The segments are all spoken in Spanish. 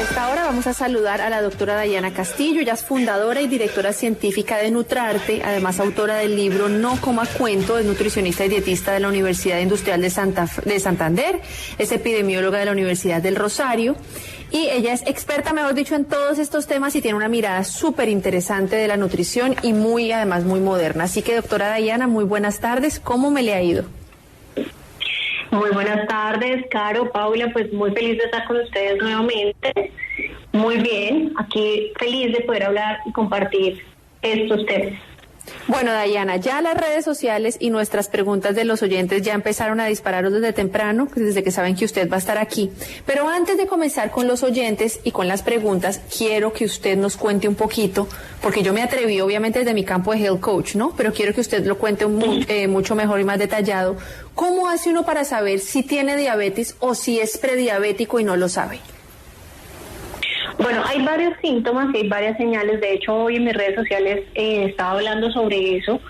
esta hora vamos a saludar a la doctora Dayana Castillo. Ella es fundadora y directora científica de Nutrarte, además autora del libro No Coma Cuento, es nutricionista y dietista de la Universidad Industrial de Santander, es epidemióloga de la Universidad del Rosario y ella es experta, mejor dicho, en todos estos temas y tiene una mirada súper interesante de la nutrición y además muy moderna. Así que, doctora Dayana, muy buenas tardes. ¿Cómo me le ha ido? Muy buenas tardes, Caro, Paula, pues muy feliz de estar con ustedes nuevamente. Muy bien, aquí feliz de poder hablar y compartir estos temas. Bueno, Dayana, ya las redes sociales y nuestras preguntas de los oyentes ya empezaron a dispararos desde temprano, desde que saben que usted va a estar aquí. Pero antes de comenzar con los oyentes y con las preguntas, quiero que usted nos cuente un poquito, porque yo me atreví, obviamente, desde mi campo de health coach, ¿no? Pero quiero que usted lo cuente mucho mejor y más detallado. ¿Cómo hace uno para saber si tiene diabetes o si es prediabético y no lo sabe? Bueno, hay varios síntomas y hay varias señales. De hecho, hoy en mis redes sociales estaba hablando sobre eso,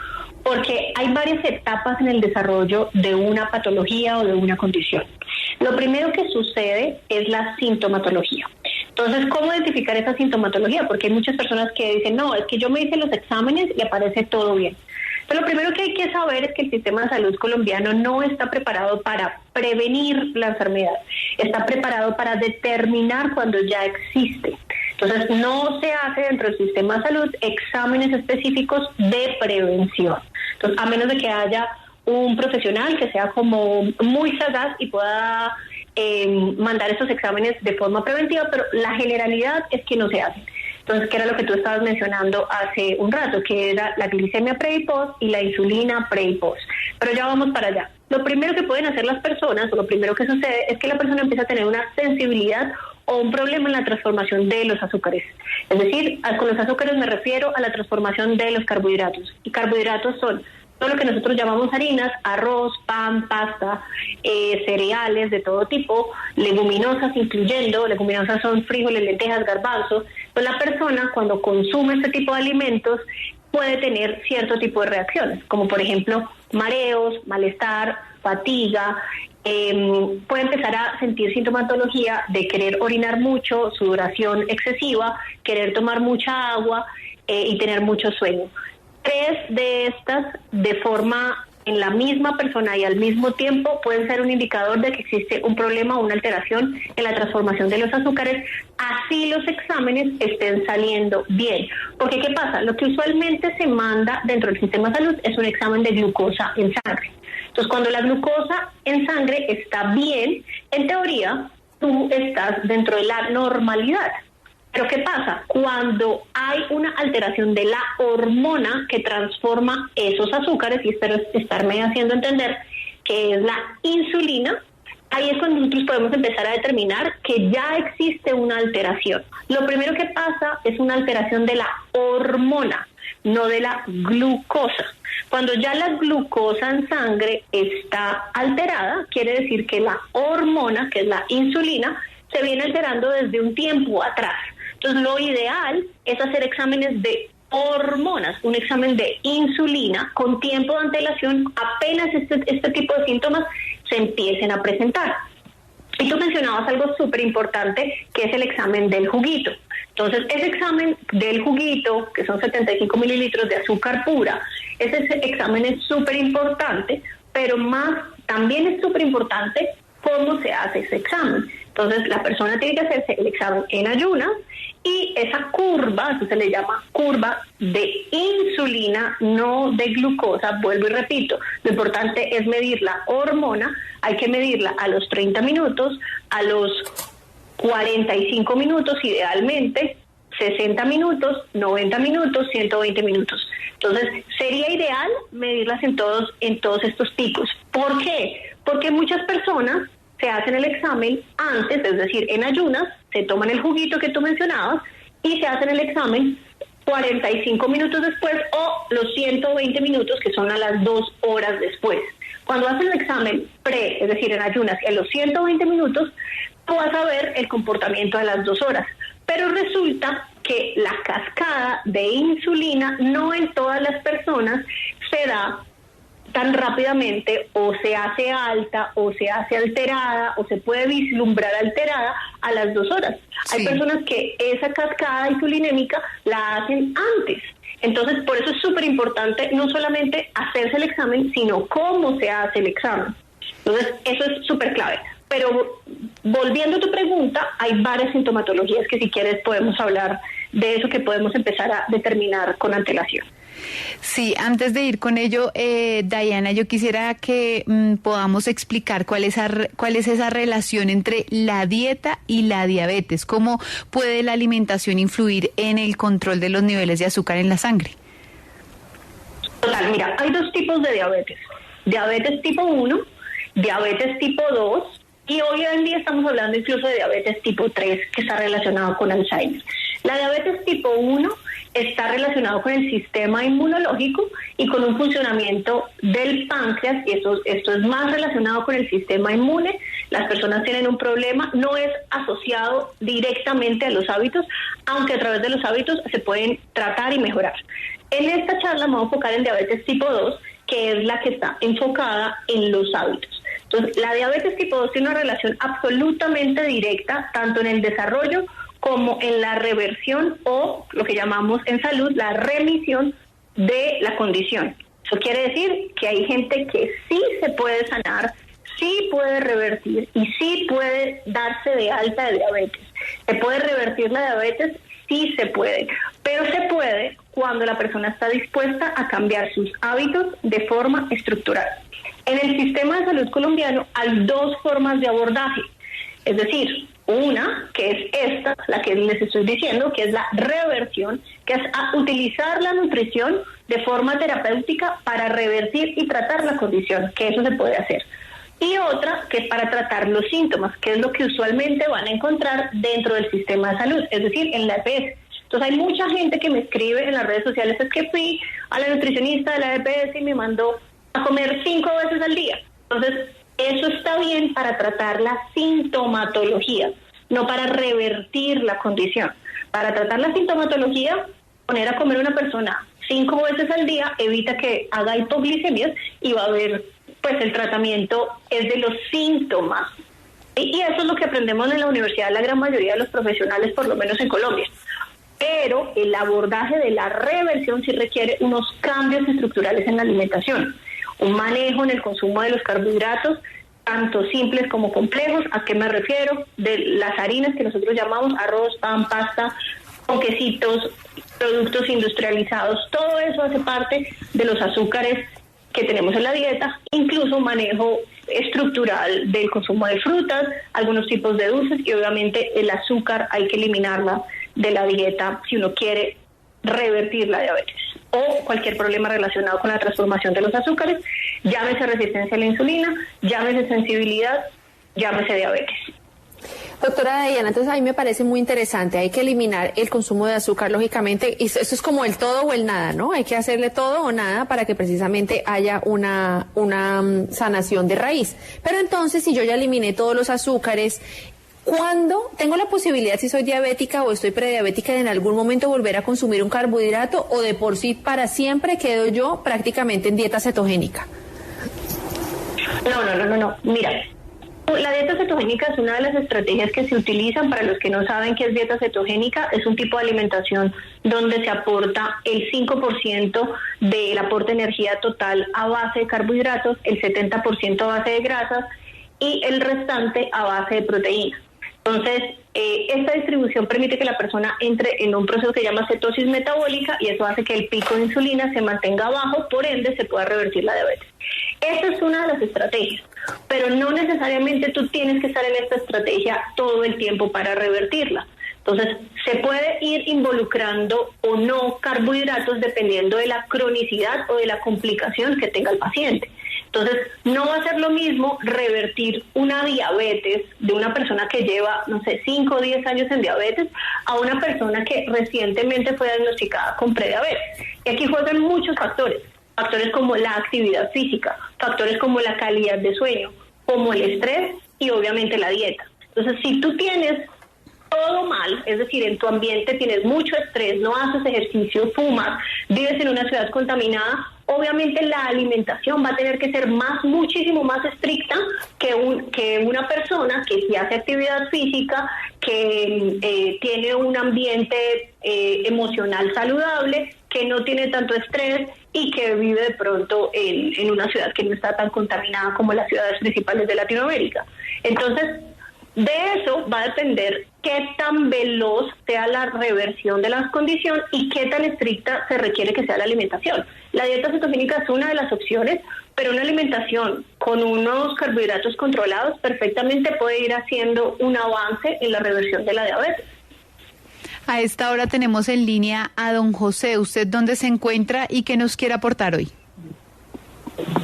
porque hay varias etapas en el desarrollo de una patología o de una condición. Lo primero que sucede es la sintomatología. Entonces, ¿cómo identificar esa sintomatología? Porque hay muchas personas que dicen, no, es que yo me hice los exámenes y aparece todo bien. Pero lo primero que hay que saber es que el sistema de salud colombiano no está preparado para prevenir la enfermedad, está preparado para determinar cuando ya existe. Entonces, no se hace dentro del sistema de salud exámenes específicos de prevención. Entonces, a menos de que haya un profesional que sea como muy sagaz y pueda mandar esos exámenes de forma preventiva, pero la generalidad es que no se hacen. Entonces, ¿qué era lo que tú estabas mencionando hace un rato? Que era la glicemia pre y post y la insulina pre y post. Pero ya vamos para allá. Lo primero que pueden hacer las personas, o lo primero que sucede, es que la persona empieza a tener una sensibilidad o un problema en la transformación de los azúcares. Es decir, con los azúcares me refiero a la transformación de los carbohidratos. Y carbohidratos son todo lo que nosotros llamamos harinas, arroz, pan, pasta, cereales de todo tipo, leguminosas incluyendo, leguminosas son frijoles, lentejas, garbanzos. Pues la persona cuando consume este tipo de alimentos puede tener cierto tipo de reacciones, como por ejemplo mareos, malestar, fatiga, puede empezar a sentir sintomatología de querer orinar mucho, sudoración excesiva, querer tomar mucha agua y tener mucho sueño. 3 de estas de forma en la misma persona y al mismo tiempo pueden ser un indicador de que existe un problema o una alteración en la transformación de los azúcares, así los exámenes estén saliendo bien. Porque ¿qué pasa? Lo que usualmente se manda dentro del sistema de salud es un examen de glucosa en sangre. Entonces, cuando la glucosa en sangre está bien, en teoría, tú estás dentro de la normalidad. Pero ¿qué pasa? Cuando hay una alteración de la hormona que transforma esos azúcares, y espero estarme haciendo entender que es la insulina, ahí es cuando nosotros podemos empezar a determinar que ya existe una alteración. Lo primero que pasa es una alteración de la hormona, no de la glucosa. Cuando ya la glucosa en sangre está alterada, quiere decir que la hormona, que es la insulina, se viene alterando desde un tiempo atrás. Entonces, lo ideal es hacer exámenes de hormonas, un examen de insulina con tiempo de antelación apenas este tipo de síntomas se empiecen a presentar. Y tú mencionabas algo súper importante, que es el examen del juguito. Entonces, ese examen del juguito, que son 75 mililitros de azúcar pura, ese examen es súper importante, pero también es súper importante cómo se hace ese examen. Entonces, la persona tiene que hacerse el examen en ayunas y esa curva, eso se le llama curva de insulina, no de glucosa, vuelvo y repito, lo importante es medir la hormona, hay que medirla a los 30 minutos, a los 45 minutos idealmente, 60 minutos, 90 minutos, 120 minutos. Entonces, sería ideal medirlas en todos estos picos. ¿Por qué? Porque muchas personas se hacen el examen antes, es decir, en ayunas, se toman el juguito que tú mencionabas y se hacen el examen 45 minutos después o los 120 minutos que son a las 2 horas después. Cuando hacen el examen es decir, en ayunas, y a los 120 minutos, tú vas a ver el comportamiento de las 2 horas. Pero resulta que la cascada de insulina no en todas las personas se da tan rápidamente, o se hace alta, o se hace alterada, o se puede vislumbrar alterada a las 2 horas. Sí. Hay personas que esa cascada insulinémica la hacen antes. Entonces, por eso es súper importante no solamente hacerse el examen, sino cómo se hace el examen. Entonces, eso es súper clave. Pero volviendo a tu pregunta, hay varias sintomatologías que si quieres podemos hablar de eso, que podemos empezar a determinar con antelación. Sí, antes de ir con ello, Diana, yo quisiera que podamos explicar cuál es esa relación entre la dieta y la diabetes. ¿Cómo puede la alimentación influir en el control de los niveles de azúcar en la sangre? Total, mira, hay 2 tipos de diabetes. Diabetes tipo 1, diabetes tipo 2, y hoy en día estamos hablando incluso de diabetes tipo 3, que está relacionado con Alzheimer. La diabetes tipo 1 está relacionado con el sistema inmunológico y con un funcionamiento del páncreas, y esto es más relacionado con el sistema inmune. Las personas tienen un problema, no es asociado directamente a los hábitos, aunque a través de los hábitos se pueden tratar y mejorar. En esta charla me voy a enfocar en diabetes tipo 2, que es la que está enfocada en los hábitos. Entonces, la diabetes tipo 2 tiene una relación absolutamente directa, tanto en el desarrollo como en la reversión, o lo que llamamos en salud la remisión de la condición. Eso quiere decir que hay gente que sí se puede sanar, sí puede revertir y sí puede darse de alta de diabetes. ¿Se puede revertir la diabetes? Sí se puede, pero se puede cuando la persona está dispuesta a cambiar sus hábitos de forma estructural. En el sistema de salud colombiano hay 2 formas de abordaje, es decir, una, que es esta, la que les estoy diciendo, que es la reversión, que es utilizar la nutrición de forma terapéutica para revertir y tratar la condición, que eso se puede hacer. Y otra, que es para tratar los síntomas, que es lo que usualmente van a encontrar dentro del sistema de salud, es decir, en la EPS. Entonces hay mucha gente que me escribe en las redes sociales, es que fui a la nutricionista de la EPS y me mandó a comer 5 veces al día. Entonces, eso está bien para tratar la sintomatología, no para revertir la condición. Para tratar la sintomatología, poner a comer una persona 5 veces al día evita que haga hipoglicemias y va a haber, pues el tratamiento es de los síntomas. Y eso es lo que aprendemos en la universidad, la gran mayoría de los profesionales, por lo menos en Colombia. Pero el abordaje de la reversión sí requiere unos cambios estructurales en la alimentación. Un manejo en el consumo de los carbohidratos, tanto simples como complejos. ¿A qué me refiero? De las harinas que nosotros llamamos arroz, pan, pasta, ponquecitos, productos industrializados, todo eso hace parte de los azúcares que tenemos en la dieta, incluso manejo estructural del consumo de frutas, algunos tipos de dulces, y obviamente el azúcar hay que eliminarla de la dieta si uno quiere revertir la diabetes o cualquier problema relacionado con la transformación de los azúcares, llámese resistencia a la insulina, llámese sensibilidad, llámese diabetes. Doctora Diana, entonces a mí me parece muy interesante, hay que eliminar el consumo de azúcar, lógicamente, y eso es como el todo o el nada, ¿no? Hay que hacerle todo o nada para que precisamente haya una sanación de raíz. Pero entonces, si yo ya eliminé todos los azúcares, ¿cuándo tengo la posibilidad, si soy diabética o estoy prediabética, de en algún momento volver a consumir un carbohidrato, o de por sí para siempre quedo yo prácticamente en dieta cetogénica? No. Mira, la dieta cetogénica es una de las estrategias que se utilizan. Para los que no saben qué es dieta cetogénica, es un tipo de alimentación donde se aporta el 5% del aporte de energía total a base de carbohidratos, el 70% a base de grasas y el restante a base de proteínas. Entonces, esta distribución permite que la persona entre en un proceso que se llama cetosis metabólica, y eso hace que el pico de insulina se mantenga bajo, por ende se pueda revertir la diabetes. Esta es una de las estrategias, pero no necesariamente tú tienes que estar en esta estrategia todo el tiempo para revertirla. Entonces, se puede ir involucrando o no carbohidratos dependiendo de la cronicidad o de la complicación que tenga el paciente. Entonces, no va a ser lo mismo revertir una diabetes de una persona que lleva, 5 o 10 años en diabetes, a una persona que recientemente fue diagnosticada con prediabetes. Y aquí juegan muchos factores como la actividad física, factores como la calidad de sueño, como el estrés y obviamente la dieta. Entonces, si tú tienes todo mal, es decir, en tu ambiente tienes mucho estrés, no haces ejercicio, fumas, vives en una ciudad contaminada, obviamente la alimentación va a tener que ser muchísimo más estricta que una persona que sí hace actividad física, que tiene un ambiente emocional saludable, que no tiene tanto estrés y que vive de pronto en una ciudad que no está tan contaminada como las ciudades principales de Latinoamérica. Entonces, de eso va a depender qué tan veloz sea la reversión de la condición y qué tan estricta se requiere que sea la alimentación. La dieta cetogénica es una de las opciones, pero una alimentación con unos carbohidratos controlados perfectamente puede ir haciendo un avance en la reversión de la diabetes. A esta hora tenemos en línea a don José. ¿Usted dónde se encuentra y qué nos quiere aportar hoy?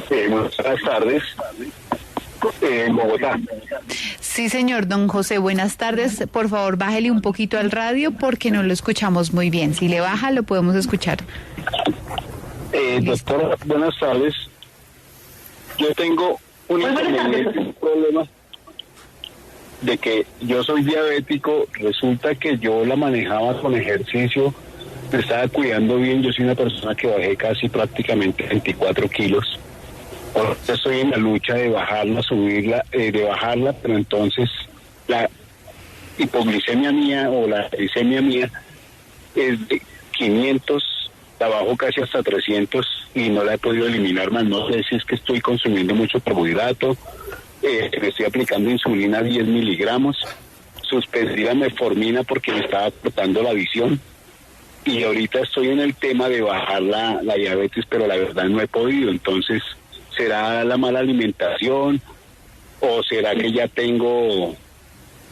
Buenas tardes. En Bogotá. Sí, señor, don José, buenas tardes. Por favor, bájele un poquito al radio porque no lo escuchamos muy bien. Si le baja, lo podemos escuchar. Doctora, buenas tardes. Yo tengo un problema de que yo soy diabético. Resulta que yo la manejaba con ejercicio, me estaba cuidando bien. Yo soy una persona que bajé casi prácticamente 24 kilos. Ahora estoy en la lucha de bajarla, subirla, de bajarla, pero entonces la hipoglicemia mía o la glicemia mía es de 500, la bajo casi hasta 300 y no la he podido eliminar más. No sé si es que estoy consumiendo mucho carbohidrato, me estoy aplicando insulina 10 miligramos, suspendí la metformina porque me estaba cortando la visión y ahorita estoy en el tema de bajar la diabetes, pero la verdad no he podido. Entonces, ¿será la mala alimentación o será que ya tengo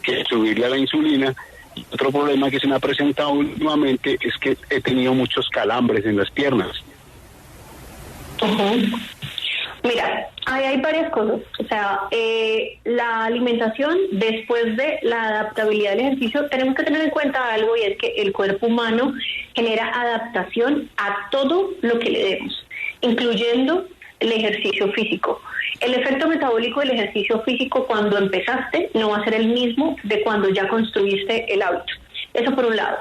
que subirle a la insulina? Y otro problema que se me ha presentado últimamente es que he tenido muchos calambres en las piernas. Mira, hay varias cosas. O sea, la alimentación, después de la adaptabilidad del ejercicio, tenemos que tener en cuenta algo, y es que el cuerpo humano genera adaptación a todo lo que le demos, incluyendo el ejercicio físico. El efecto metabólico del ejercicio físico cuando empezaste no va a ser el mismo de cuando ya construiste el hábito. Eso por un lado.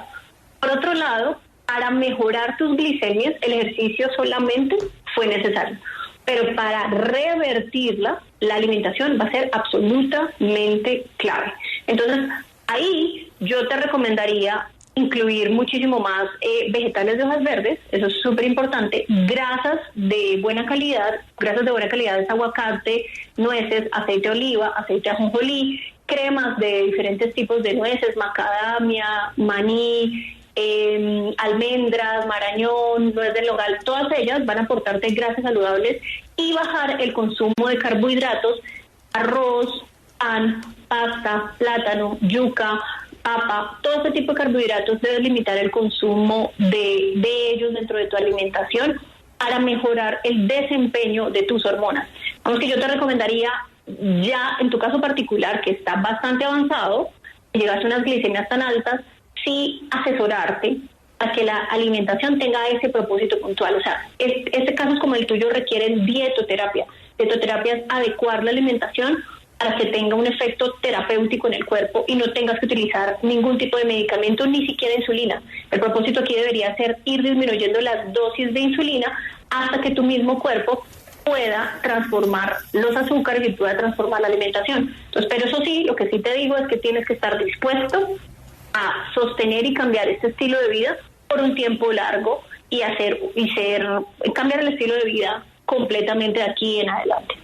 Por otro lado, para mejorar tus glicemias, el ejercicio solamente fue necesario. Pero para revertirla, la alimentación va a ser absolutamente clave. Entonces, ahí yo te recomendaría incluir muchísimo más vegetales de hojas verdes, eso es súper importante, grasas de buena calidad es aguacate, nueces, aceite de oliva, aceite de ajonjolí, cremas de diferentes tipos de nueces, macadamia, maní, almendras, marañón, nuez del nogal, todas ellas van a aportarte grasas saludables y bajar el consumo de carbohidratos, arroz, pan, pasta, plátano, yuca, papa, todo este tipo de carbohidratos. Debes limitar el consumo de ellos dentro de tu alimentación para mejorar el desempeño de tus hormonas. Vamos, que yo te recomendaría, ya en tu caso particular, que está bastante avanzado, llegas a unas glicemias tan altas, sí asesorarte para que la alimentación tenga ese propósito puntual. O sea, este casos como el tuyo requieren dietoterapia. Dietoterapia es adecuar la alimentación para que tenga un efecto terapéutico en el cuerpo y no tengas que utilizar ningún tipo de medicamento, ni siquiera insulina. El propósito aquí debería ser ir disminuyendo las dosis de insulina hasta que tu mismo cuerpo pueda transformar los azúcares y pueda transformar la alimentación. Entonces, pero eso sí, lo que sí te digo es que tienes que estar dispuesto a sostener y cambiar este estilo de vida por un tiempo largo y cambiar el estilo de vida completamente de aquí en adelante.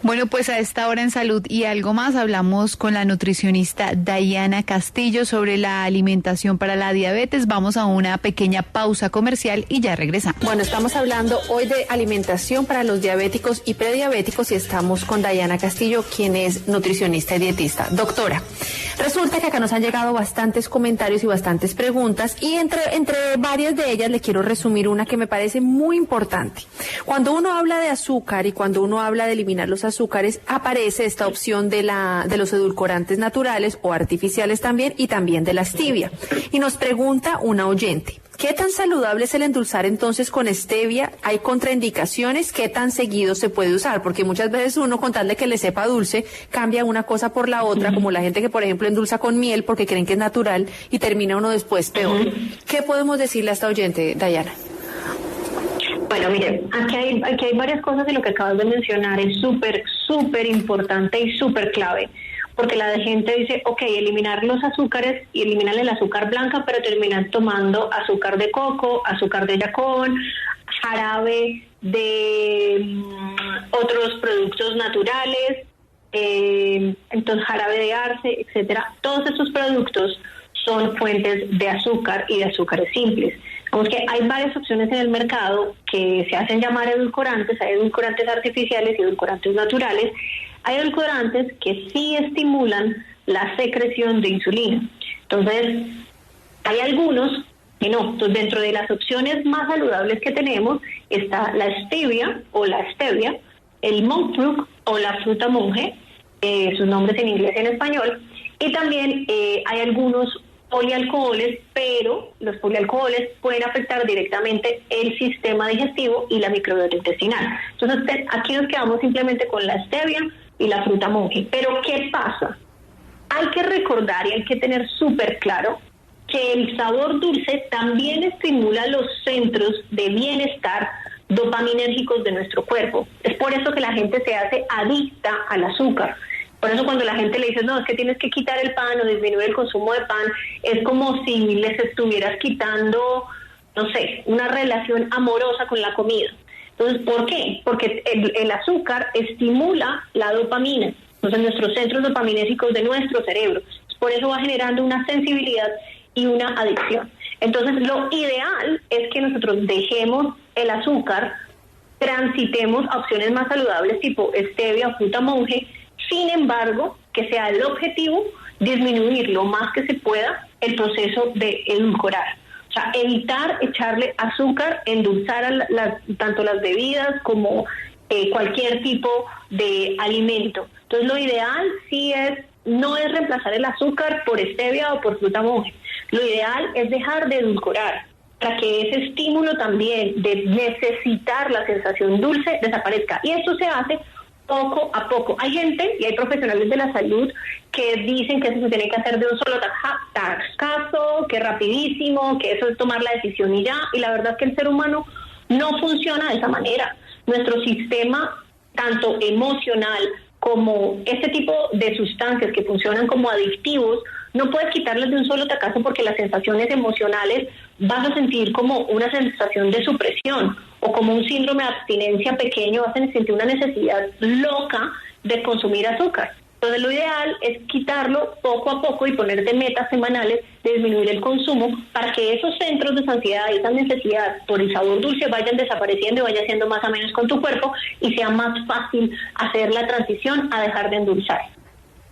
Bueno, pues a esta hora en Salud y Algo Más hablamos con la nutricionista Dayana Castillo sobre la alimentación para la diabetes. Vamos a una pequeña pausa comercial y ya regresamos. Bueno, estamos hablando hoy de alimentación para los diabéticos y prediabéticos y estamos con Dayana Castillo, quien es nutricionista y dietista. Doctora, resulta que acá nos han llegado bastantes comentarios y bastantes preguntas y entre varias de ellas le quiero resumir una que me parece muy importante. Cuando uno habla de azúcar y cuando uno habla de eliminar los azúcares, aparece esta opción de los edulcorantes naturales o artificiales también y también de la stevia. Y nos pregunta una oyente, ¿qué tan saludable es el endulzar entonces con stevia? ¿Hay contraindicaciones? ¿Qué tan seguido se puede usar? Porque muchas veces uno, con tal de que le sepa dulce, cambia una cosa por la otra, como la gente que, por ejemplo, endulza con miel porque creen que es natural y termina uno después peor. ¿Qué podemos decirle a esta oyente, Dayana? Bueno, mire, aquí hay varias cosas de lo que acabas de mencionar. Es súper importante y súper clave. Porque la gente dice, ok, eliminar los azúcares y eliminar el azúcar blanca, pero terminan tomando azúcar de coco, azúcar de yacón, jarabe de otros productos naturales, entonces jarabe de arce, etcétera. Todos estos productos son fuentes de azúcar y de azúcares simples. Como que hay varias opciones en el mercado que se hacen llamar edulcorantes. Hay edulcorantes artificiales y edulcorantes naturales. Hay edulcorantes que sí estimulan la secreción de insulina. Entonces, hay algunos que no. Entonces, dentro de las opciones más saludables que tenemos está la stevia o la stevia, el monk fruit o la fruta monje, sus nombres en inglés y en español, y también hay algunos polialcoholes, pero los polialcoholes pueden afectar directamente el sistema digestivo y la microbiota intestinal. Entonces, aquí nos quedamos simplemente con la stevia y la fruta monje. Pero, ¿qué pasa? Hay que recordar y hay que tener súper claro que el sabor dulce también estimula los centros de bienestar dopaminérgicos de nuestro cuerpo. Es por eso que la gente se hace adicta al azúcar. Por eso cuando la gente le dice, no, es que tienes que quitar el pan o disminuir el consumo de pan, es como si les estuvieras quitando, no sé, una relación amorosa con la comida. Entonces, ¿por qué? Porque el azúcar estimula la dopamina, entonces nuestros centros dopaminérgicos de nuestro cerebro. Por eso va generando una sensibilidad y una adicción. Entonces, lo ideal es que nosotros dejemos el azúcar, transitemos a opciones más saludables tipo stevia o fruta monje. Sin embargo, que sea el objetivo disminuir lo más que se pueda el proceso de edulcorar. O sea, evitar echarle azúcar, endulzar tanto las bebidas como cualquier tipo de alimento. Entonces, lo ideal no es reemplazar el azúcar por stevia o por fruta monje. Lo ideal es dejar de edulcorar para que ese estímulo también de necesitar la sensación dulce desaparezca. Y esto se hace poco a poco. Hay gente y hay profesionales de la salud que dicen que eso se tiene que hacer de un solo tacazo, que rapidísimo, que eso es tomar la decisión y ya. Y la verdad es que el ser humano no funciona de esa manera. Nuestro sistema, tanto emocional como este tipo de sustancias que funcionan como adictivos, no puedes quitarlas de un solo tacazo porque las sensaciones emocionales vas a sentir como una sensación de supresión o como un síndrome de abstinencia pequeño, vas a sentir una necesidad loca de consumir azúcar. Entonces lo ideal es quitarlo poco a poco y ponerte metas semanales de disminuir el consumo para que esos centros de saciedad y esa necesidad por el sabor dulce vayan desapareciendo y vaya siendo más o menos con tu cuerpo y sea más fácil hacer la transición a dejar de endulzar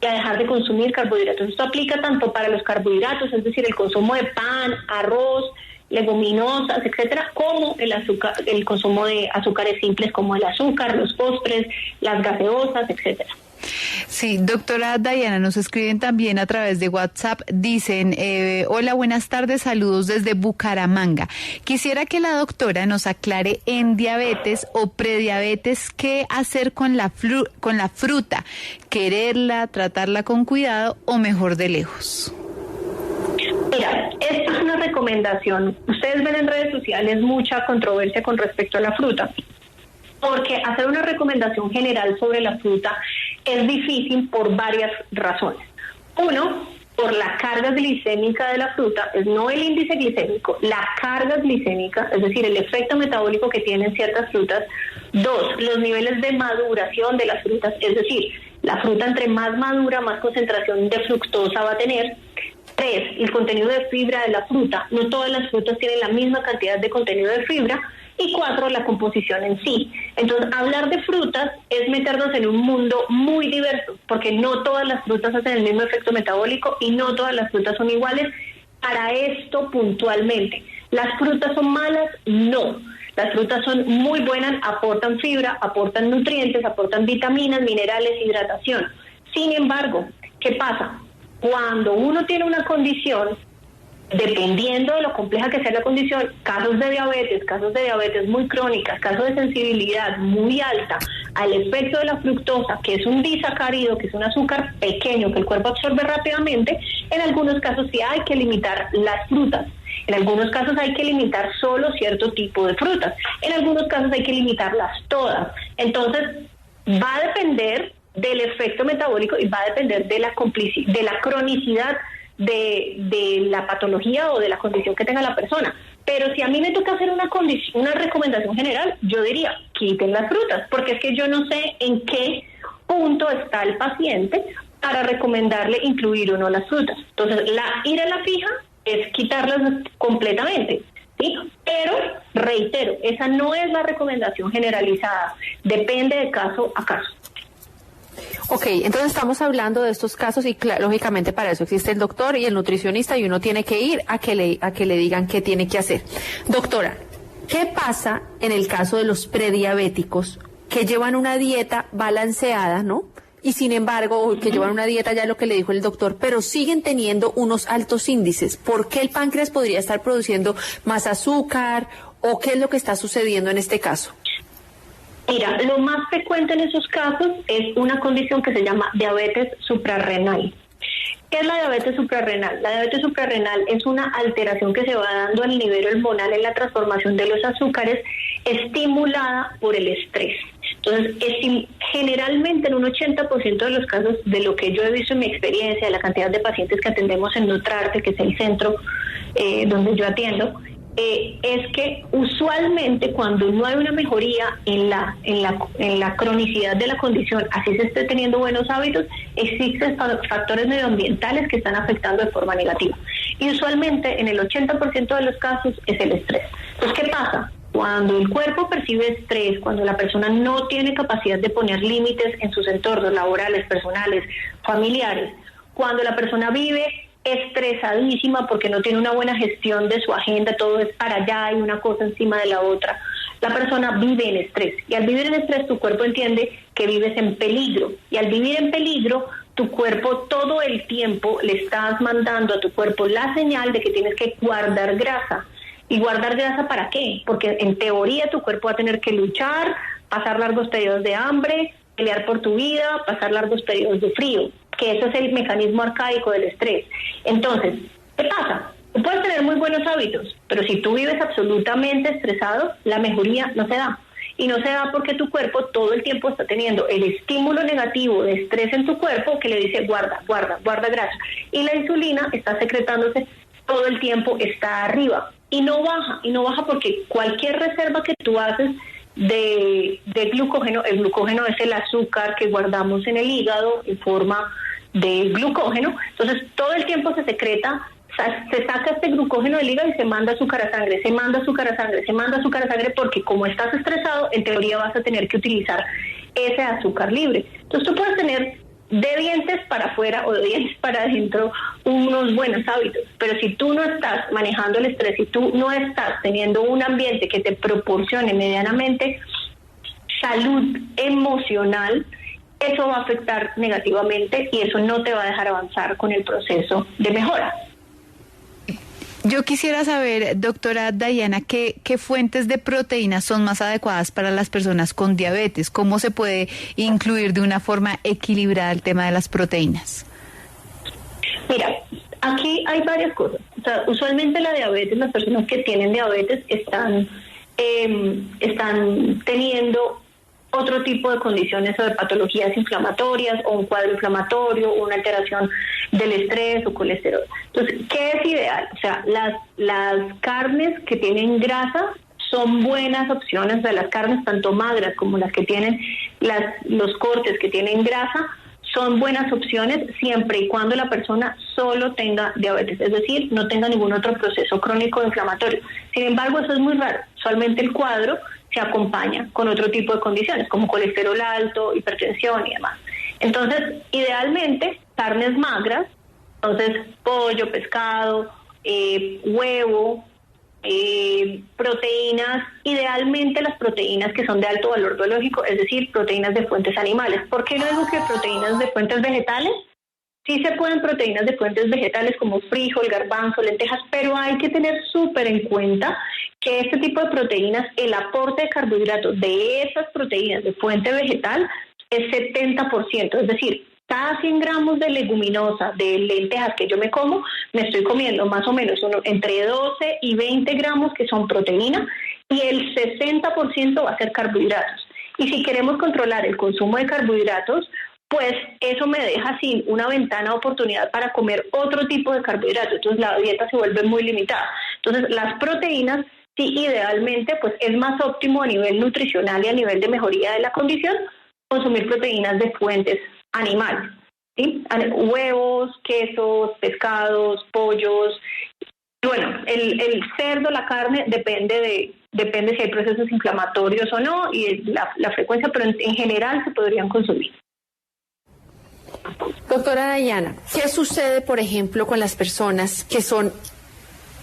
y a dejar de consumir carbohidratos. Esto aplica tanto para los carbohidratos, es decir, el consumo de pan, arroz, leguminosas, etcétera, como el azúcar, el consumo de azúcares simples como el azúcar, los postres, las gaseosas, etcétera. Sí, doctora Diana, nos escriben también a través de WhatsApp, dicen, hola, buenas tardes, saludos desde Bucaramanga. Quisiera que la doctora nos aclare en diabetes o prediabetes qué hacer con la fruta, quererla, tratarla con cuidado o mejor de lejos. Mira, esta es una recomendación. Ustedes ven en redes sociales mucha controversia con respecto a la fruta, porque hacer una recomendación general sobre la fruta es difícil por varias razones. Uno, por la carga glicémica de la fruta, es no el índice glicémico, la carga glicémica, es decir, el efecto metabólico que tienen ciertas frutas. Dos, los niveles de maduración de las frutas, es decir, la fruta entre más madura, más concentración de fructosa va a tener. Tres, el contenido de fibra de la fruta. No todas las frutas tienen la misma cantidad de contenido de fibra. Y cuatro, la composición en sí. Entonces, hablar de frutas es meternos en un mundo muy diverso, porque no todas las frutas hacen el mismo efecto metabólico y no todas las frutas son iguales. Para esto puntualmente, ¿las frutas son malas? No. Las frutas son muy buenas, aportan fibra, aportan nutrientes, aportan vitaminas, minerales, hidratación. Sin embargo, ¿qué pasa? Cuando uno tiene una condición, dependiendo de lo compleja que sea la condición, casos de diabetes muy crónicas, casos de sensibilidad muy alta al efecto de la fructosa, que es un disacárido, que es un azúcar pequeño que el cuerpo absorbe rápidamente, en algunos casos sí hay que limitar las frutas. En algunos casos hay que limitar solo cierto tipo de frutas, en algunos casos hay que limitarlas todas. Entonces, va a depender del efecto metabólico y va a depender de la cronicidad de la patología o de la condición que tenga la persona. Pero si a mí me toca hacer una recomendación general, yo diría, quiten las frutas, porque es que yo no sé en qué punto está el paciente para recomendarle incluir o no las frutas. Entonces, ir a la fija es quitarlas completamente, ¿sí? Pero, reitero, esa no es la recomendación generalizada, depende de caso a caso. Ok, entonces estamos hablando de estos casos y lógicamente para eso existe el doctor y el nutricionista y uno tiene que ir a que le digan qué tiene que hacer. Doctora, ¿qué pasa en el caso de los prediabéticos que llevan una dieta balanceada, ¿no? Y sin embargo, que llevan una dieta, ya lo que le dijo el doctor, pero siguen teniendo unos altos índices? ¿Por qué el páncreas podría estar produciendo más azúcar o qué es lo que está sucediendo en este caso? Mira, lo más frecuente en esos casos es una condición que se llama diabetes suprarrenal. ¿Qué es la diabetes suprarrenal? La diabetes suprarrenal es una alteración que se va dando al nivel hormonal en la transformación de los azúcares, estimulada por el estrés. Entonces, generalmente en un 80% de los casos, de lo que yo he visto en mi experiencia, de la cantidad de pacientes que atendemos en Nutrarte, que es el centro donde yo atiendo, es que usualmente cuando no hay una mejoría en la cronicidad de la condición, así se esté teniendo buenos hábitos, existen factores medioambientales que están afectando de forma negativa. Y usualmente en el 80% de los casos es el estrés. Entonces, ¿qué pasa? Cuando el cuerpo percibe estrés, cuando la persona no tiene capacidad de poner límites en sus entornos laborales, personales, familiares, cuando la persona vive estresadísima porque no tiene una buena gestión de su agenda, todo es para allá y una cosa encima de la otra, la persona vive en estrés, y al vivir en estrés tu cuerpo entiende que vives en peligro, y al vivir en peligro tu cuerpo todo el tiempo le estás mandando a tu cuerpo la señal de que tienes que guardar grasa. ¿Y guardar grasa para qué? Porque en teoría tu cuerpo va a tener que luchar, pasar largos periodos de hambre, pelear por tu vida, pasar largos periodos de frío, que eso es el mecanismo arcaico del estrés. Entonces, ¿qué pasa? Tú puedes tener muy buenos hábitos, pero si tú vives absolutamente estresado, la mejoría no se da. Y no se da porque tu cuerpo todo el tiempo está teniendo el estímulo negativo de estrés en tu cuerpo que le dice guarda grasa. Y la insulina está secretándose todo el tiempo, está arriba. Y no baja porque cualquier reserva que tú haces de glucógeno, el glucógeno es el azúcar que guardamos en el hígado en forma de glucógeno, entonces todo el tiempo se secreta, se saca este glucógeno del hígado y se manda azúcar a sangre, se manda azúcar a sangre porque como estás estresado, en teoría vas a tener que utilizar ese azúcar libre. Entonces tú puedes tener de dientes para afuera o de dientes para adentro unos buenos hábitos, pero si tú no estás manejando el estrés, si tú no estás teniendo un ambiente que te proporcione medianamente salud emocional, eso va a afectar negativamente y eso no te va a dejar avanzar con el proceso de mejora. Yo quisiera saber, doctora Diana, ¿qué fuentes de proteínas son más adecuadas para las personas con diabetes? ¿Cómo se puede incluir de una forma equilibrada el tema de las proteínas? Mira, aquí hay varias cosas. O sea, usualmente la diabetes, las personas que tienen diabetes están teniendo otro tipo de condiciones o de patologías inflamatorias o un cuadro inflamatorio o una alteración del estrés o colesterol. Entonces, ¿qué es ideal? O sea, las carnes que tienen grasa son buenas opciones. De las carnes tanto magras como las que tienen los cortes que tienen grasa son buenas opciones siempre y cuando la persona solo tenga diabetes, es decir, no tenga ningún otro proceso crónico inflamatorio. Sin embargo, eso es muy raro. Usualmente el cuadro se acompaña con otro tipo de condiciones, como colesterol alto, hipertensión y demás. Entonces, idealmente, carnes magras, entonces pollo, pescado, huevo, proteínas, idealmente las proteínas que son de alto valor biológico, es decir, proteínas de fuentes animales. ¿Por qué no digo que proteínas de fuentes vegetales? Sí se pueden proteínas de fuentes vegetales como frijol, garbanzo, lentejas, pero hay que tener súper en cuenta que este tipo de proteínas, el aporte de carbohidratos de esas proteínas de fuente vegetal es 70%, es decir, cada 100 gramos de leguminosa, de lentejas que yo me como, me estoy comiendo más o menos entre 12 y 20 gramos que son proteína y el 60% va a ser carbohidratos. Y si queremos controlar el consumo de carbohidratos, pues eso me deja sin una ventana de oportunidad para comer otro tipo de carbohidratos. Entonces la dieta se vuelve muy limitada. Entonces las proteínas, sí, idealmente, pues es más óptimo a nivel nutricional y a nivel de mejoría de la condición consumir proteínas de fuentes animales, ¿sí? Huevos, quesos, pescados, pollos. Bueno, el cerdo, la carne, depende si hay procesos inflamatorios o no y la frecuencia, pero en general se podrían consumir. Doctora Dayana, ¿qué sucede, por ejemplo, con las personas que son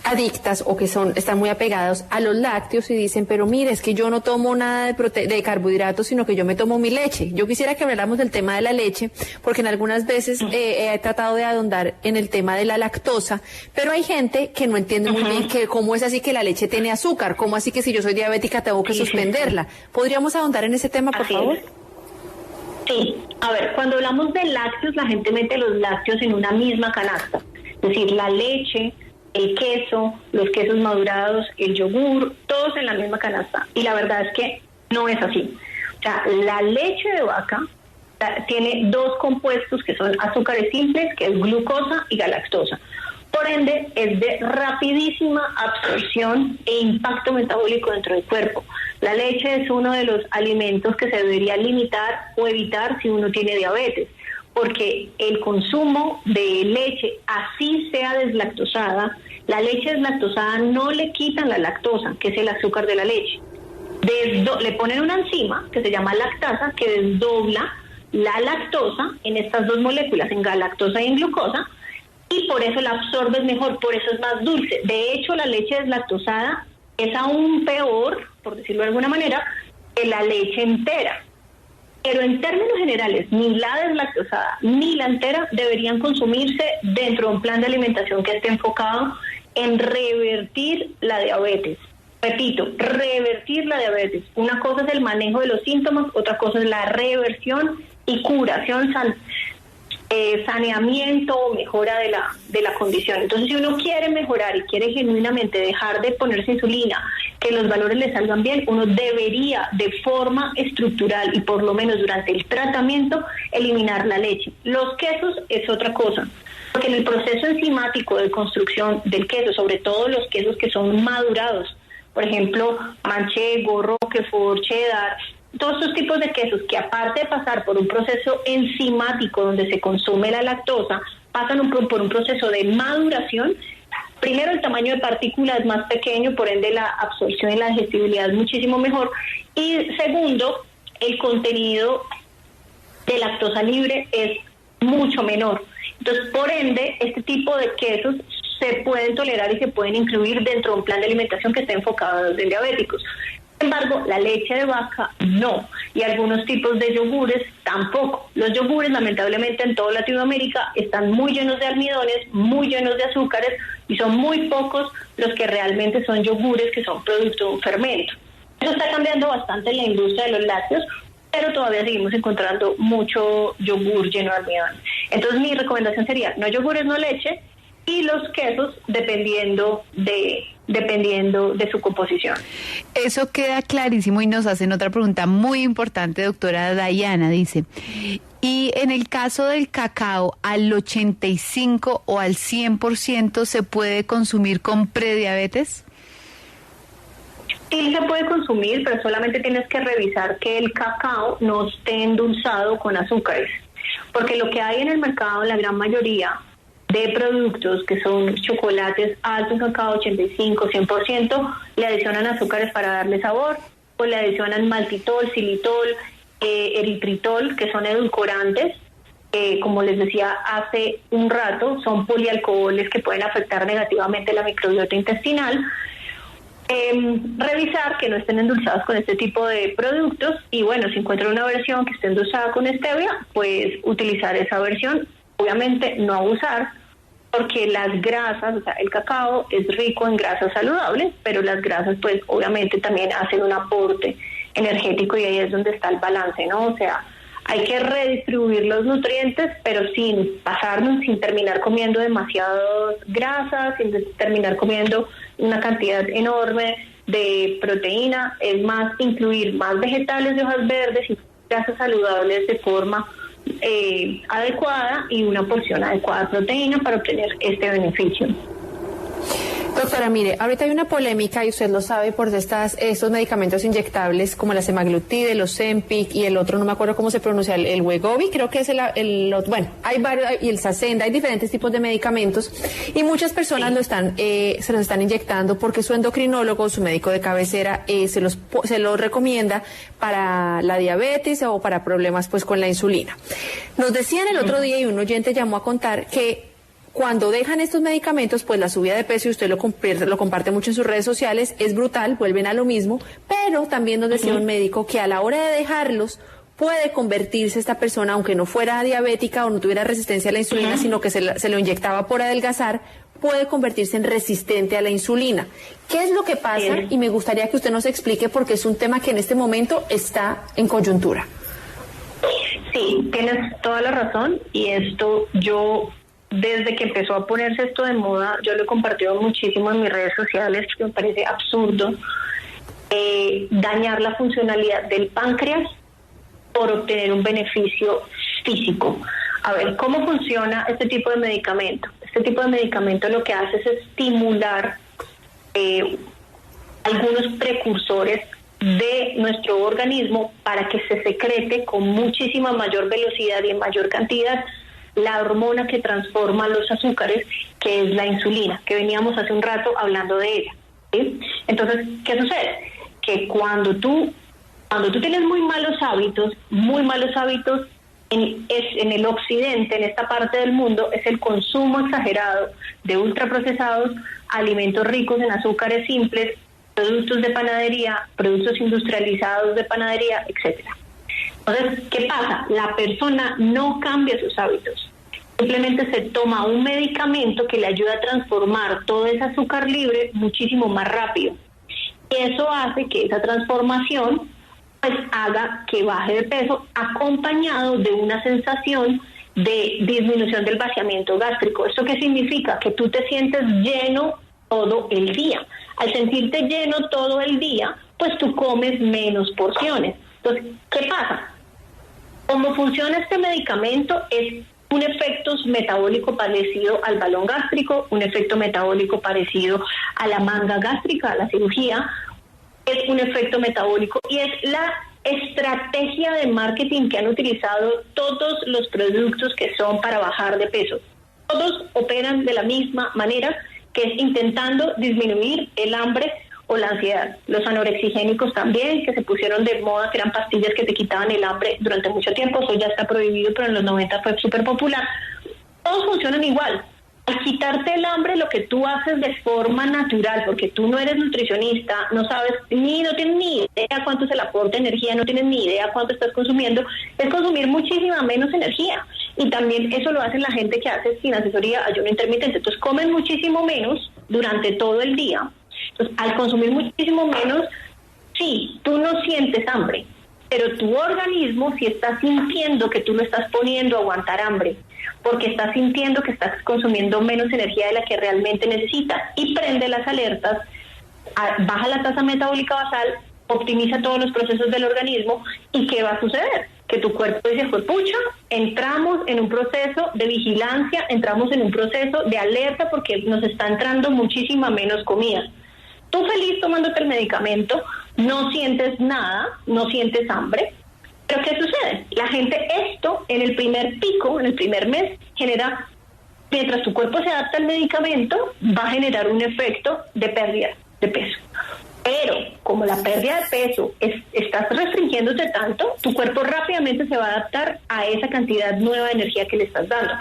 adictas o que están muy apegados a los lácteos y dicen, pero mire, es que yo no tomo nada de carbohidratos, sino que yo me tomo mi leche? Yo quisiera que habláramos del tema de la leche, porque en algunas veces he tratado de ahondar en el tema de la lactosa, pero hay gente que no entiende muy bien que cómo es así que la leche tiene azúcar, cómo así que si yo soy diabética tengo que suspenderla. ¿Podríamos ahondar en ese tema, por favor? Sí, a ver, cuando hablamos de lácteos, la gente mete los lácteos en una misma canasta, es decir, la leche, el queso, los quesos madurados, el yogur, todos en la misma canasta. Y la verdad es que no es así. O sea, la leche de vaca tiene dos compuestos que son azúcares simples, que es glucosa y galactosa. Por ende, es de rapidísima absorción e impacto metabólico dentro del cuerpo. La leche es uno de los alimentos que se debería limitar o evitar si uno tiene diabetes, porque el consumo de leche, así sea deslactosada, la leche deslactosada no le quitan la lactosa, que es el azúcar de la leche. Le ponen una enzima que se llama lactasa, que desdobla la lactosa en estas dos moléculas, en galactosa y en glucosa, y por eso la absorbes mejor, por eso es más dulce. De hecho, la leche deslactosada es aún peor, por decirlo de alguna manera, que la leche entera. Pero en términos generales, ni la deslactosada ni la entera deberían consumirse dentro de un plan de alimentación que esté enfocado en revertir la diabetes. Repito, revertir la diabetes. Una cosa es el manejo de los síntomas, otra cosa es la reversión y curación, saneamiento o mejora de la condición. Entonces, si uno quiere mejorar y quiere genuinamente dejar de ponerse insulina, que los valores le salgan bien, uno debería de forma estructural y por lo menos durante el tratamiento eliminar la leche. Los quesos es otra cosa, porque en el proceso enzimático de construcción del queso, sobre todo los quesos que son madurados, por ejemplo, manchego, roquefort, cheddar, todos estos tipos de quesos que aparte de pasar por un proceso enzimático donde se consume la lactosa, pasan por un proceso de maduración. Primero, el tamaño de partícula es más pequeño, por ende la absorción y la digestibilidad es muchísimo mejor. Y segundo, el contenido de lactosa libre es mucho menor. Entonces, por ende, este tipo de quesos se pueden tolerar y se pueden incluir dentro de un plan de alimentación que esté enfocado en diabéticos. Sin embargo, la leche de vaca no, y algunos tipos de yogures tampoco. Los yogures, lamentablemente, en toda Latinoamérica están muy llenos de almidones, muy llenos de azúcares, y son muy pocos los que realmente son yogures que son producto de un fermento. Eso está cambiando bastante en la industria de los lácteos, pero todavía seguimos encontrando mucho yogur lleno de almidón. Entonces, mi recomendación sería no yogures, no leche, y los quesos dependiendo de su composición. Eso queda clarísimo y nos hacen otra pregunta muy importante, doctora Dayana, dice, y en el caso del cacao, ¿al 85 o al 100% se puede consumir con prediabetes? Sí, se puede consumir, pero solamente tienes que revisar que el cacao no esté endulzado con azúcares, porque lo que hay en el mercado, la gran mayoría de productos que son chocolates altos en cacao, 85, 100%, le adicionan azúcares para darle sabor, o le adicionan maltitol, xilitol, eritritol, que son edulcorantes, como les decía hace un rato, son polialcoholes que pueden afectar negativamente la microbiota intestinal. Revisar que no estén endulzados con este tipo de productos y bueno, si encuentran una versión que esté endulzada con stevia, pues utilizar esa versión. Obviamente no abusar, porque las grasas, o sea, el cacao es rico en grasas saludables, pero las grasas pues obviamente también hacen un aporte energético y ahí es donde está el balance, ¿no? O sea, Hay que redistribuir los nutrientes, pero sin pasarnos, sin terminar comiendo demasiadas grasas, sin terminar comiendo una cantidad enorme de proteína. Es más, incluir más vegetales de hojas verdes y grasas saludables de forma adecuada y una porción adecuada de proteína para obtener este beneficio. Doctora, mire, ahorita hay una polémica, y usted lo sabe, por estos medicamentos inyectables como la semaglutide, el Ozempic y el otro, no me acuerdo cómo se pronuncia, el Wegovy, creo que es bueno, hay varios, y el Saxenda, hay diferentes tipos de medicamentos, y muchas personas se los están inyectando porque su endocrinólogo, su médico de cabecera, se los recomienda para la diabetes o para problemas pues con la insulina. Nos decían el otro día, y un oyente llamó a contar que cuando dejan estos medicamentos, pues la subida de peso, y usted lo comparte mucho en sus redes sociales, es brutal, vuelven a lo mismo, pero también nos decía un médico que a la hora de dejarlos, puede convertirse esta persona, aunque no fuera diabética o no tuviera resistencia a la insulina, sino que se lo inyectaba por adelgazar, puede convertirse en resistente a la insulina. ¿Qué es lo que pasa? Y me gustaría que usted nos explique, porque es un tema que en este momento está en coyuntura. Sí, tienes toda la razón, y esto desde que empezó a ponerse esto de moda, yo lo he compartido muchísimo en mis redes sociales, que me parece absurdo dañar la funcionalidad del páncreas por obtener un beneficio físico. A ver, ¿cómo funciona este tipo de medicamento? Este tipo de medicamento lo que hace es estimular algunos precursores de nuestro organismo para que se secrete con muchísima mayor velocidad y en mayor cantidad la hormona que transforma los azúcares, que es la insulina, que veníamos hace un rato hablando de ella, ¿sí? Entonces, ¿qué sucede? Que cuando tú tienes muy malos hábitos en el occidente, en esta parte del mundo, es el consumo exagerado de ultraprocesados, alimentos ricos en azúcares simples, productos de panadería, productos industrializados de panadería, etcétera. Entonces, ¿qué pasa? La persona no cambia sus hábitos. Simplemente se toma un medicamento que le ayuda a transformar todo ese azúcar libre muchísimo más rápido. Y eso hace que esa transformación pues haga que baje de peso, acompañado de una sensación de disminución del vaciamiento gástrico. ¿Esto qué significa? Que tú te sientes lleno todo el día. Al sentirte lleno todo el día, pues tú comes menos porciones. Entonces, ¿qué pasa? Cómo funciona este medicamento es un efecto metabólico parecido al balón gástrico, un efecto metabólico parecido a la manga gástrica, a la cirugía. Es un efecto metabólico y es la estrategia de marketing que han utilizado todos los productos que son para bajar de peso. Todos operan de la misma manera, que es intentando disminuir el hambre o la ansiedad. Los anorexigénicos también, que se pusieron de moda, que eran pastillas que te quitaban el hambre durante mucho tiempo. Eso ya está prohibido, pero en los 90 fue súper popular. Todos funcionan igual. Al quitarte el hambre, lo que tú haces de forma natural, porque tú no eres nutricionista, no sabes no tienes ni idea cuánto se le aporta energía, no tienes ni idea cuánto estás consumiendo, es consumir muchísima menos energía. Y también eso lo hace la gente que hace sin asesoría ayuno intermitente. Entonces comen muchísimo menos durante todo el día. Entonces, al consumir muchísimo menos, sí, tú no sientes hambre, pero tu organismo sí está sintiendo que tú lo estás poniendo a aguantar hambre, porque estás sintiendo que estás consumiendo menos energía de la que realmente necesitas, y prende las alertas, baja la tasa metabólica basal, optimiza todos los procesos del organismo. ¿Y qué va a suceder? Que tu cuerpo dice, pues pucha, entramos en un proceso de vigilancia, entramos en un proceso de alerta porque nos está entrando muchísima menos comida. Tú feliz tomándote el medicamento, no sientes nada, no sientes hambre, pero ¿qué sucede? La gente esto en el primer pico, en el primer mes, genera, mientras tu cuerpo se adapta al medicamento, va a generar un efecto de pérdida de peso. Pero como la pérdida de peso estás restringiéndote tanto, tu cuerpo rápidamente se va a adaptar a esa cantidad nueva de energía que le estás dando.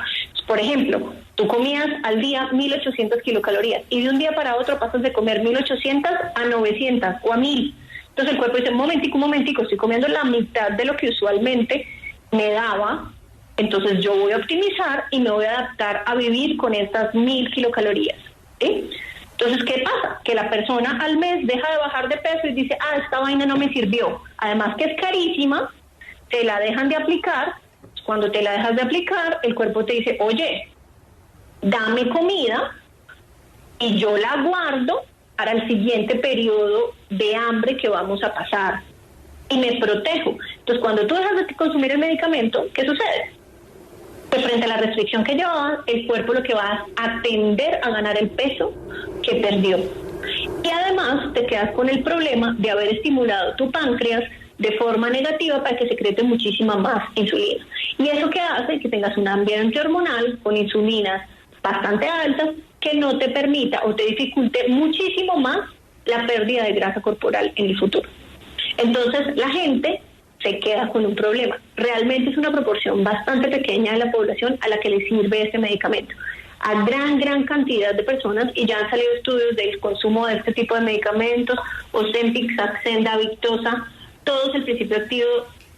Por ejemplo, tú comías al día 1.800 kilocalorías y de un día para otro pasas de comer 1.800 a 900 o a 1.000. Entonces el cuerpo dice, un momentico, estoy comiendo la mitad de lo que usualmente me daba, entonces yo voy a optimizar y me voy a adaptar a vivir con estas 1.000 kilocalorías, ¿sí? Entonces, ¿qué pasa? Que la persona al mes deja de bajar de peso y dice, esta vaina no me sirvió. Además que es carísima, te la dejan de aplicar. Cuando te la dejas de aplicar, el cuerpo te dice, oye, dame comida y yo la guardo para el siguiente periodo de hambre que vamos a pasar y me protejo. Entonces, cuando tú dejas de consumir el medicamento, ¿qué sucede? Pues frente a la restricción que llevaba, el cuerpo lo que va a tender a ganar el peso que perdió. Y además te quedas con el problema de haber estimulado tu páncreas de forma negativa para que secrete muchísima más insulina. Y eso que hace que tengas un ambiente hormonal con insulinas bastante altas que no te permita o te dificulte muchísimo más la pérdida de grasa corporal en el futuro. Entonces la gente se queda con un problema. Realmente es una proporción bastante pequeña de la población a la que le sirve este medicamento. A gran cantidad de personas, y ya han salido estudios del consumo de este tipo de medicamentos, Ozempic, Saxenda, Victoza, todos el principio activo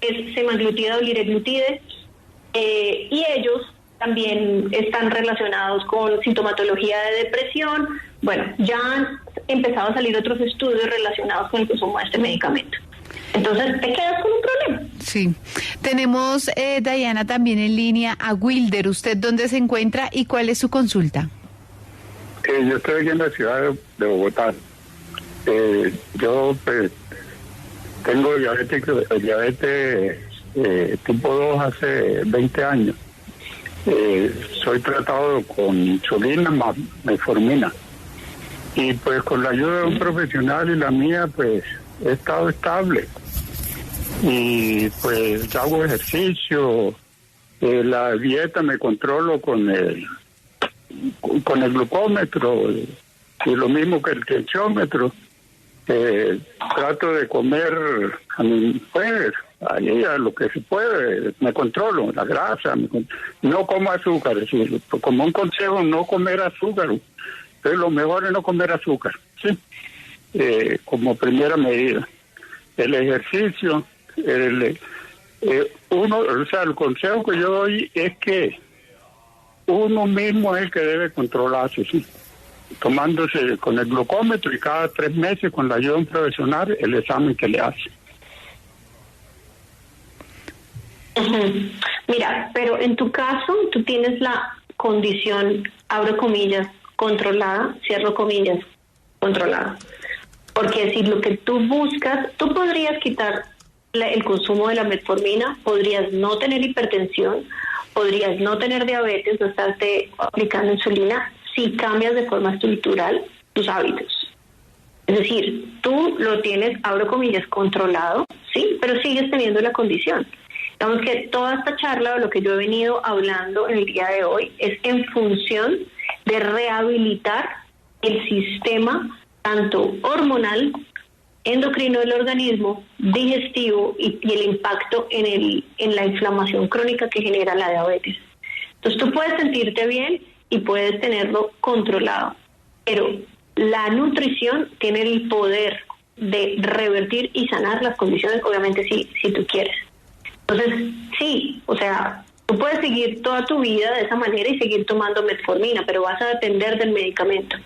es semaglutida o liraglutide, y ellos también están relacionados con sintomatología de depresión. Bueno, ya han empezado a salir otros estudios relacionados con el consumo de este medicamento. Entonces te quedas con un problema. Sí. Tenemos, Diana, también en línea a Wilder. ¿Usted dónde se encuentra y cuál es su consulta? Yo estoy aquí en la ciudad de Bogotá. Yo pues tengo diabetes tipo 2 hace 20 años. Soy tratado con insulina más metformina. Y pues con la ayuda de un profesional y la mía, pues he estado estable. Y pues hago ejercicio, la dieta me controlo con el glucómetro, y lo mismo que el tensiómetro. Trato de comer a mi pues ahí a lo que se puede, me controlo la grasa, no como azúcar, es decir, como un consejo, no comer azúcar. Entonces lo mejor es no comer azúcar, ¿sí? Como primera medida. El ejercicio, el consejo que yo doy es que uno mismo es el que debe controlarse, ¿sí? Tomándose con el glucómetro y cada 3 meses con la ayuda de un profesional el examen que le hace. Uh-huh. Mira, pero en tu caso tú tienes la condición, abro comillas, controlada, cierro comillas, controlada. Porque si lo que tú buscas, tú podrías quitar el consumo de la metformina, podrías no tener hipertensión, podrías no tener diabetes, no estarte aplicando insulina, si cambias de forma estructural tus hábitos. Es decir, tú lo tienes, abro comillas, controlado, sí, pero sigues teniendo la condición. Digamos que toda esta charla o lo que yo he venido hablando en el día de hoy es en función de rehabilitar el sistema tanto hormonal, endocrino del organismo, digestivo y el impacto en la inflamación crónica que genera la diabetes. Entonces tú puedes sentirte bien y puedes tenerlo controlado, pero la nutrición tiene el poder de revertir y sanar las condiciones, obviamente si tú quieres. Entonces, sí, o sea, tú puedes seguir toda tu vida de esa manera y seguir tomando metformina, pero vas a depender del medicamento.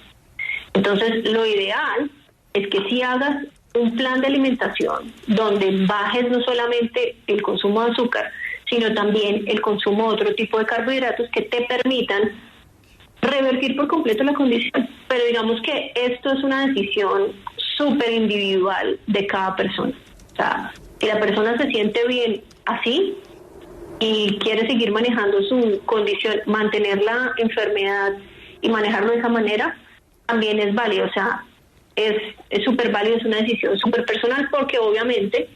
Entonces, lo ideal es que sí hagas un plan de alimentación donde bajes no solamente el consumo de azúcar, sino también el consumo de otro tipo de carbohidratos que te permitan revertir por completo la condición. Pero digamos que esto es una decisión súper individual de cada persona. O sea, si la persona se siente bien así y quiere seguir manejando su condición, mantener la enfermedad y manejarlo de esa manera, también es válido. O sea, es súper válido, es una decisión súper personal, porque obviamente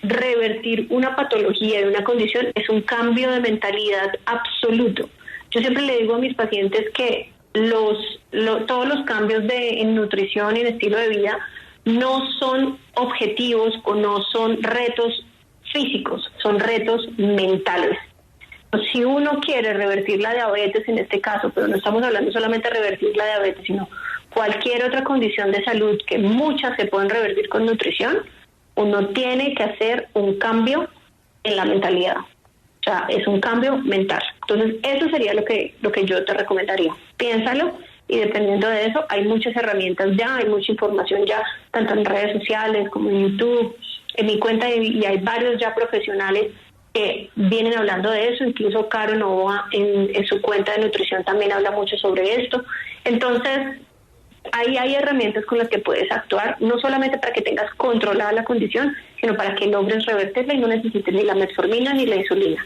revertir una patología y una condición es un cambio de mentalidad absoluto. Yo siempre le digo a mis pacientes que todos los cambios en nutrición y en estilo de vida no son objetivos o no son retos físicos, son retos mentales. Si uno quiere revertir la diabetes en este caso, pero no estamos hablando solamente de revertir la diabetes, sino cualquier otra condición de salud, que muchas se pueden revertir con nutrición, uno tiene que hacer un cambio en la mentalidad. O sea, es un cambio mental. Entonces, eso sería lo que yo te recomendaría. Piénsalo, y dependiendo de eso, hay muchas herramientas ya, hay mucha información ya, tanto en redes sociales como en YouTube, en mi cuenta, y hay varios ya profesionales que vienen hablando de eso, incluso Caro Novoa en su cuenta de nutrición también habla mucho sobre esto. Entonces, ahí hay herramientas con las que puedes actuar, no solamente para que tengas controlada la condición, sino para que logres revertirla y no necesites ni la metformina ni la insulina.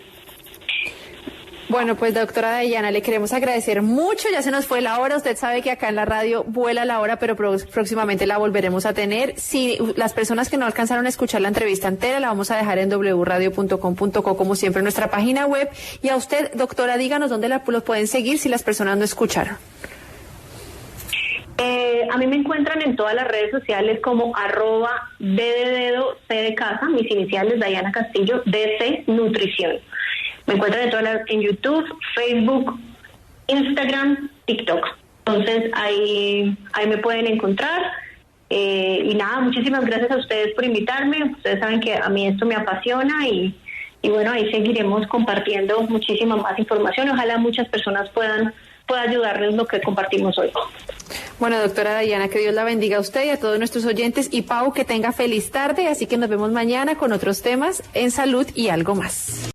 Bueno, pues doctora Dayana, le queremos agradecer mucho, ya se nos fue la hora, usted sabe que acá en la radio vuela la hora, pero próximamente la volveremos a tener. Si las personas que no alcanzaron a escuchar la entrevista entera, la vamos a dejar en wradio.com.co, como siempre, en nuestra página web. Y a usted, doctora, díganos dónde los pueden seguir si las personas no escucharon. A mí me encuentran en todas las redes sociales como @D de dedo, C de casa, mis iniciales, Dayana Castillo, DC Nutrición. Me encuentran en YouTube, Facebook, Instagram, TikTok. Entonces ahí me pueden encontrar. Y nada, muchísimas gracias a ustedes por invitarme. Ustedes saben que a mí esto me apasiona y bueno, ahí seguiremos compartiendo muchísima más información. Ojalá muchas personas pueda ayudarles lo que compartimos hoy. Bueno, doctora Dayana, que Dios la bendiga a usted y a todos nuestros oyentes. Y Pau, que tenga feliz tarde. Así que nos vemos mañana con otros temas en salud y algo más.